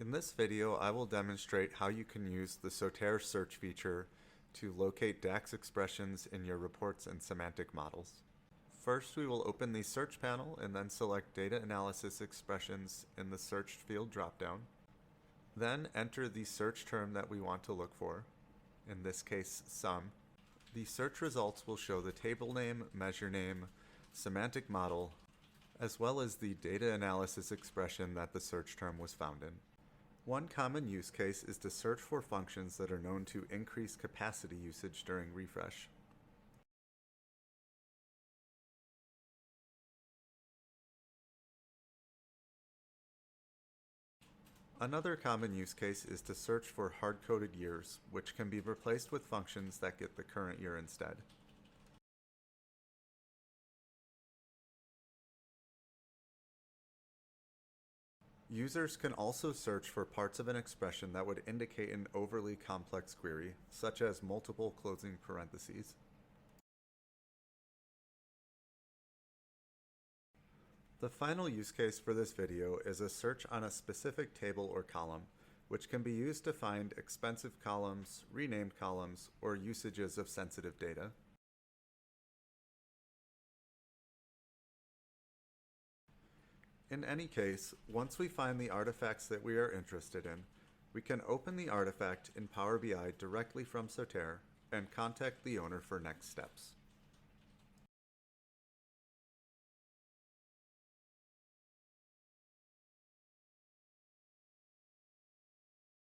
In this video, I will demonstrate how you can use the Soterre search feature to locate DAX expressions in your reports and semantic models. First, we will open the search panel and then select Data Analysis Expressions in the Searched field dropdown. Then enter the search term that we want to look for, in this case, sum. The search results will show the table name, measure name, semantic model, as well as the data analysis expression that the search term was found in. One common use case is to search for functions that are known to increase capacity usage during refresh. Another common use case is to search for hard-coded years, which can be replaced with functions that get the current year instead. Users can also search for parts of an expression that would indicate an overly complex query, such as multiple closing parentheses. The final use case for this video is a search on a specific table or column, which can be used to find expensive columns, renamed columns, or usages of sensitive data. In any case, once we find the artifacts that we are interested in, we can open the artifact in Power BI directly from Soterre and contact the owner for next steps.